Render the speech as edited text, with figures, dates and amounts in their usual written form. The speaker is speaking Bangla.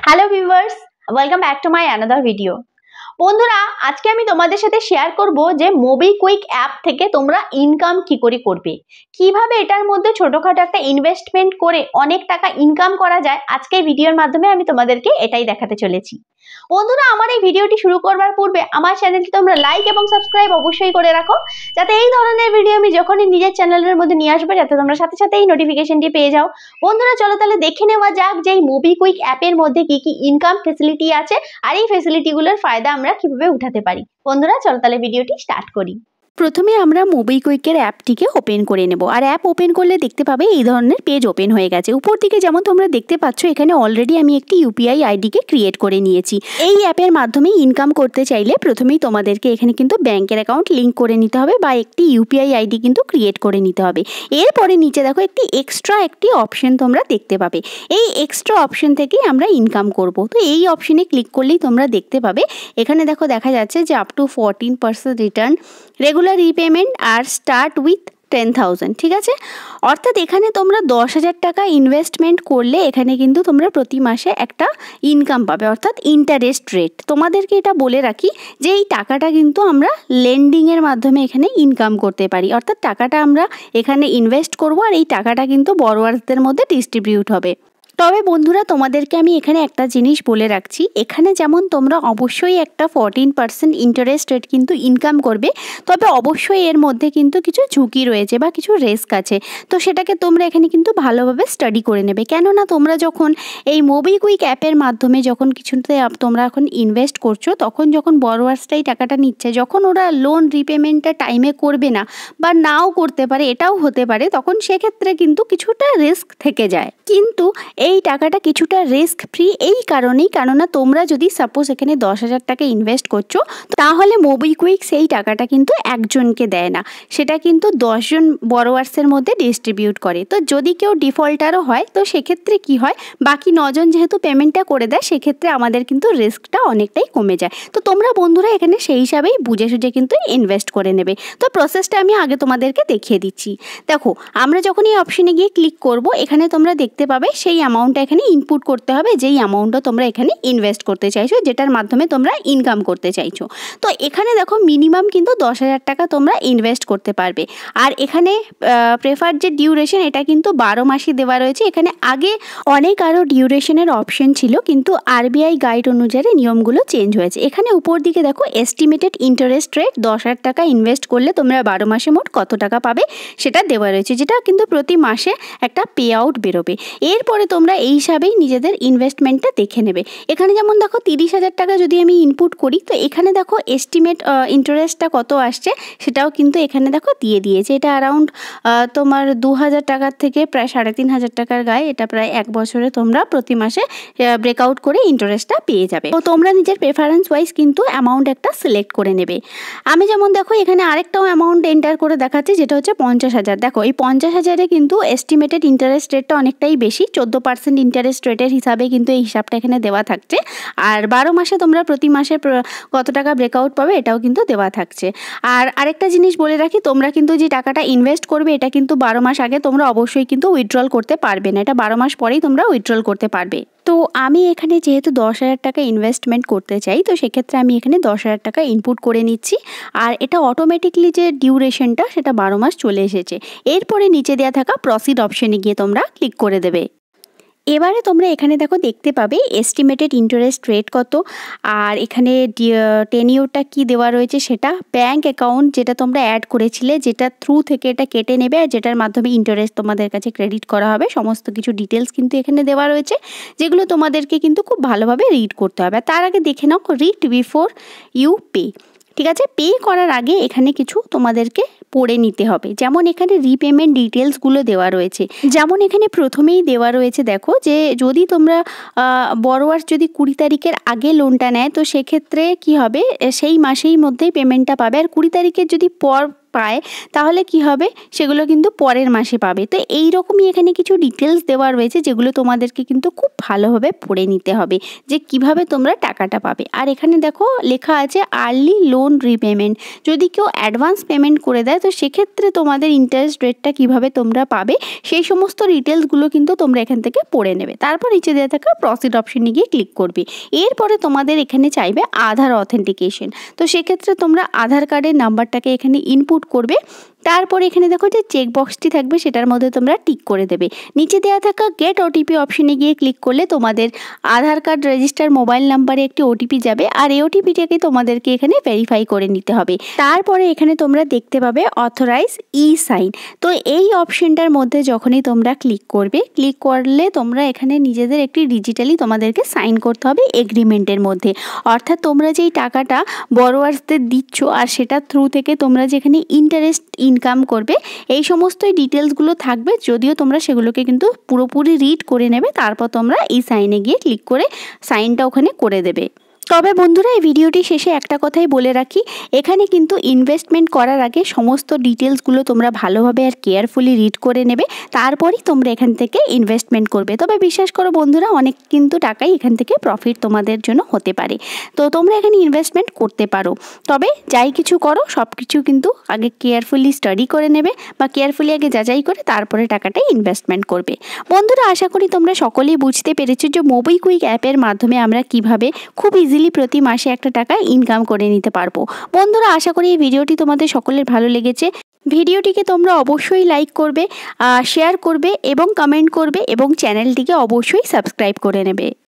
Hello viewers, welcome back to my another video. বন্ধুরা, আজকে আমি তোমাদের সাথে শেয়ার করব যে মোবিকুইক অ্যাপ থেকে তোমরা ইনকাম কি করে করবে, কিভাবে এটার মধ্যে ছোটখাটো একটা ইনভেস্টমেন্ট করে অনেক টাকা ইনকাম করা যায়। আজকে এই ভিডিওর মাধ্যমে আমি তোমাদেরকে এটাই দেখাতে চলেছি। বন্ধুরা, আমার এই ভিডিওটি শুরু করবার পূর্বে আমার চ্যানেলটি তোমরা লাইক এবং সাবস্ক্রাইব অবশ্যই করে রাখো, যাতে এই ধরনের ভিডিও আমি যখনই নিজের চ্যানেলের মধ্যে নিয়ে আসবো যাতে তোমরা সাথে সাথে এই নোটিফিকেশনটি পেয়ে যাও। বন্ধুরা, চলো তাহলে দেখে নেওয়া যাক যে এই মোবিকুইক অ্যাপের মধ্যে কি কি ইনকাম ফেসিলিটি আছে আর এই ফেসিলিটিগুলোর ফায়দা আমরা কিভাবে উঠাতে পারি। বন্ধুরা, চলো তাহলে ভিডিওটি স্টার্ট করি। প্রথমে আমরা মোবিকুইকের অ্যাপটিকে ওপেন করে নেব। আর অ্যাপ ওপেন করলে দেখতে পাবে এই ধরনের পেজ ওপেন হয়ে গেছে। উপর দিকে যেমন তোমরা দেখতে পাচ্ছ, এখানে অলরেডি আমি একটি ইউপিআই আইডিকে ক্রিয়েট করে নিয়েছি। এই অ্যাপের মাধ্যমে ইনকাম করতে চাইলে প্রথমেই তোমাদেরকে এখানে কিন্তু ব্যাংকের অ্যাকাউন্ট লিঙ্ক করে নিতে হবে বা একটি ইউপিআই আইডি কিন্তু ক্রিয়েট করে নিতে হবে। এরপরে নিচে দেখো একটি এক্সট্রা একটি অপশন তোমরা দেখতে পাবে। এই এক্সট্রা অপশন থেকেই আমরা ইনকাম করব। তো এই অপশনে ক্লিক করলেই তোমরা দেখতে পাবে এখানে দেখো দেখা যাচ্ছে যে up to 14% return, regular repayment আর স্টার্ট উইথ 10,000। ঠিক আছে, অর্থাৎ এখানে তোমরা 10,000 টাকা ইনভেস্টমেন্ট করলে এখানে কিন্তু তোমরা প্রতি মাসে একটা ইনকাম পাবে, অর্থাৎ ইন্টারেস্ট রেট। তোমাদেরকে এটা বলে রাখি যে এই টাকাটা কিন্তু আমরা লেন্ডিংয়ের মাধ্যমে এখানে ইনকাম করতে পারি, অর্থাৎ টাকাটা আমরা এখানে ইনভেস্ট করবো আর এই টাকাটা কিন্তু বড়োয়ারদের মধ্যে ডিস্ট্রিবিউট হবে। তবে বন্ধুরা, তোমাদেরকে আমি এখানে একটা জিনিস বলে রাখছি, এখানে যেমন তোমরা অবশ্যই একটা 14% ইন্টারেস্ট রেট কিন্তু ইনকাম করবে, তবে অবশ্যই এর মধ্যে কিন্তু কিছু ঝুঁকি রয়েছে বা কিছু রিস্ক আছে। তো সেটাকে তোমরা এখানে কিন্তু ভালোভাবে স্টাডি করে নেবে, কেননা তোমরা যখন এই মোবিকুইক অ্যাপের মাধ্যমে যখন কিছুতে তোমরা এখন ইনভেস্ট করছো, তখন যখন বড়োয়ার্সটাই টাকাটা নিচ্ছে, যখন ওরা লোন রিপেমেন্টটা টাইমে করবে না বা নাও করতে পারে, এটাও হতে পারে, তখন সেক্ষেত্রে কিন্তু কিছুটা রিস্ক থেকে যায়। কিন্তু এই টাকাটা কিছুটা রিস্ক ফ্রি এই কারণেই, কেননা তোমরা যদি সাপোজ এখানে 10,000 টাকা ইনভেস্ট করছো, তাহলে মোবিকুইক সেই টাকাটা কিন্তু একজনকে দেয় না, সেটা কিন্তু 10 জন বড়োয়ার্সের মধ্যে ডিস্ট্রিবিউট করে। তো যদি কেউ ডিফল্টারও হয়, তো সেক্ষেত্রে কি হয়, বাকি 9 জন যেহেতু পেমেন্টটা করে দেয়, সেক্ষেত্রে আমাদের কিন্তু রিস্কটা অনেকটাই কমে যায়। তো তোমরা বন্ধুরা এখানে সেই হিসাবেই বুঝে সুঝে কিন্তু ইনভেস্ট করে নেবে। তো প্রসেসটা আমি আগে তোমাদেরকে দেখিয়ে দিচ্ছি। দেখো, আমরা যখন এই অপশনে গিয়ে ক্লিক করব, এখানে তোমরা দেখতে পাবে সেই অ্যামাউন্টটা এখানে ইনপুট করতে হবে, যেই অ্যামাউন্টটা তোমরা এখানে ইনভেস্ট করতে চাইছো, যেটার মাধ্যমে তোমরা ইনকাম করতে চাইছো। তো এখানে দেখো মিনিমাম কিন্তু 10,000 টাকা তোমরা ইনভেস্ট করতে পারবে। আর এখানে প্রেফার্ড যে ডিউরেশন, এটা কিন্তু 12 মাসই দেওয়া রয়েছে। এখানে আগে অনেক আরও ডিউরেশনের অপশন ছিল, কিন্তু আরবিআই গাইড অনুযায়ী নিয়মগুলো চেঞ্জ হয়েছে। এখানে উপর দিকে দেখো এস্টিমেটেড ইন্টারেস্ট রেট, 10,000 টাকা ইনভেস্ট করলে তোমরা 12 মাসে মোট কত টাকা পাবে সেটা দেওয়া রয়েছে, যেটা কিন্তু প্রতি মাসে একটা পে আউট বেরোবে। এরপরে তোমরা এই হিসাবেই নিজেদের ইনভেস্টমেন্টটা দেখে নেবে। এখানে যেমন দেখো 30,000 টাকা যদি আমি ইনপুট করি, তো এখানে দেখো এস্টিমেট ইন্টারেস্টটা কত আসছে সেটাও কিন্তু এখানে দেখো দিয়ে দিয়েছে। এটা অ্যারাউন্ড তোমার 2,000 টাকার থেকে প্রায় 3,500 টাকার গায়ে, এটা প্রায় 1 বছরে তোমরা প্রতি মাসে ব্রেকআউট করে ইন্টারেস্টটা পেয়ে যাবে। তো তোমরা নিজের প্রেফারেন্স ওয়াইজ কিন্তু অ্যামাউন্ট একটা সিলেক্ট করে নেবে। আমি যেমন দেখো এখানে আরেকটাও অ্যামাউন্ট এন্টার করে দেখাচ্ছি, যেটা হচ্ছে 50,000। দেখো এই 50,000-এ কিন্তু এস্টিমেটেড ইন্টারেস্ট রেটটা অনেকটাই বেশি, 14% ইন্টারেস্ট রেটের হিসাবে কিন্তু এই হিসাবটা এখানে দেওয়া থাকছে। আর 12 মাসে তোমরা প্রতি মাসে কত টাকা ব্রেকআউট পাবে এটাও কিন্তু দেওয়া থাকছে। আর আরেকটা জিনিস বলে রাখি, তোমরা কিন্তু যে টাকাটা ইনভেস্ট করবে, এটা কিন্তু 12 মাস আগে তোমরা অবশ্যই কিন্তু উইথড্রল করতে পারবে না, এটা 12 মাস পরেই তোমরা উইথড্রল করতে পারবে। তো আমি এখানে যেহেতু 10,000 টাকা ইনভেস্টমেন্ট করতে চাই, তো সেক্ষেত্রে আমি এখানে 10,000 টাকা ইনপুট করে নিচ্ছি। আর এটা অটোমেটিকলি যে ডিউরেশনটা সেটা 12 মাস চলে এসেছে। এরপরে নিচে দেওয়া থাকা প্রসিড অপশনে গিয়ে তোমরা ক্লিক করে দেবে। এবারে তোমরা এখানে দেখো দেখতে পাবে এস্টিমেটেড ইন্টারেস্ট রেট কত, আর এখানে টেনিওরটা কি দেওয়া রয়েছে সেটা, ব্যাঙ্ক অ্যাকাউন্ট যেটা তোমরা অ্যাড করেছিলে, যেটা থ্রু থেকে এটা কেটে নেবে আর যেটার মাধ্যমে ইন্টারেস্ট তোমাদের কাছে ক্রেডিট করা হবে, সমস্ত কিছু ডিটেলস কিন্তু এখানে দেওয়া রয়েছে, যেগুলো তোমাদেরকে কিন্তু খুব ভালোভাবে রিড করতে হবে। তার আগে দেখে নাও রিড বিফোর ইউ পে। ঠিক আছে, পে করার আগে এখানে কিছু তোমাদেরকে পড়ে নিতে হবে। যেমন এখানে রিপেমেন্ট ডিটেলসগুলো দেওয়া রয়েছে, যেমন এখানে প্রথমেই দেওয়া রয়েছে দেখো যে যদি তোমরা বড়োয়ার যদি 20 তারিখের আগে লোনটা নেয়, তো সেক্ষেত্রে কি হবে, সেই মাসেই মধ্যেই পেমেন্টটা পাবে। আর 20 তারিখের যদি পায় তাহলে কি হবে, সেগুলো কিন্তু পরের মাসে পাবে। তো এইরকমই এখানে কিছু ডিটেলস দেওয়া রয়েছে যেগুলো তোমাদেরকে কিন্তু খুব ভালোভাবে পড়ে নিতে হবে যে কিভাবে তোমরা টাকাটা পাবে। আর এখানে দেখো লেখা আছে আর্লি লোন রিপেমেন্ট। যদি কেউ অ্যাডভান্স পেমেন্ট করে দেয় তো সেক্ষেত্রে তোমাদের ইন্টারেস্ট রেটটা কিভাবে তোমরা পাবে সেই সমস্ত ডিটেলসগুলো কিন্তু তোমরা এখান থেকে পড়ে নেবে। তারপর নিচে দেওয়া থাকা প্রসিড অপশনে গিয়ে ক্লিক করবে। এরপরে তোমাদের এখানে চাইবে আধার অথেন্টিকেশন। তো সেক্ষেত্রে তোমরা আধার কার্ডের নাম্বারটাকে এখানে ইনপুট করবে। তারপর এখানে দেখো যে চেকবক্সটি থাকবে সেটার মধ্যে তোমরা টিক করে দেবে। নিচে দেওয়া থাকা গেট ওটিপি অপশনে গিয়ে ক্লিক করলে তোমাদের আধার কার্ড রেজিস্টার মোবাইল নাম্বারে একটি ওটিপি যাবে, আর এই ওটিপিটাকে তোমাদেরকে এখানে ভেরিফাই করে নিতে হবে। তারপরে এখানে তোমরা দেখতে পাবে অথরাইজ ই সাইন। তো এই অপশনটার মধ্যে যখনই তোমরা ক্লিক করলে তোমরা এখানে নিজেদের একটি ডিজিটালি তোমাদেরকে সাইন করতে হবে এগ্রিমেন্টের মধ্যে। অর্থাৎ তোমরা যেই টাকাটা বড়োয়ার্সদের দিচ্ছ আর সেটা থ্রু থেকে তোমরা যেখানে ইন্টারেস্ট ইনকাম করবে এই সমস্ত ডিটেলসগুলো থাকবে, যদিও তোমরা সেগুলোকে কিন্তু পুরোপুরি রিড করে নেবে। তারপর তোমরা এই সাইনে গিয়ে ক্লিক করে সাইনটা ওখানে করে দেবে। তবে বন্ধুরা এই ভিডিওটি শেষে একটা কথাই বলে রাখি, এখানে কিন্তু ইনভেস্টমেন্ট করার আগে সমস্ত ডিটেলসগুলো তোমরা ভালোভাবে আর কেয়ারফুলি রিড করে নেবে, তারপরই তোমরা এখান থেকে ইনভেস্টমেন্ট করবে। তবে বিশ্বাস করো বন্ধুরা, অনেক কিন্তু টাকাই এখান থেকে প্রফিট তোমাদের জন্য হতে পারে। তো তোমরা এখানে ইনভেস্টমেন্ট করতে পারো, তবে যাই কিছু করো সব কিছু কিন্তু আগে কেয়ারফুলি স্টাডি করে নেবে বা কেয়ারফুলি আগে যাচাই করে তারপরে টাকাটা ইনভেস্টমেন্ট করবে। বন্ধুরা আশা করি তোমরা সকলেই বুঝতে পেরেছো যে মোবিকুইক অ্যাপের মাধ্যমে আমরা কিভাবে খুব ইজিলি প্রতি মাসে একটা টাকা ইনকাম করে নিতে পারবো। বন্ধুরা আশা করি এই ভিডিওটি তোমাদের সকলের ভালো লেগেছে। ভিডিওটিকে তোমরা অবশ্যই লাইক করবে, শেয়ার করবে এবং কমেন্ট করবে এবং চ্যানেলটিকে অবশ্যই সাবস্ক্রাইব করে নেবে।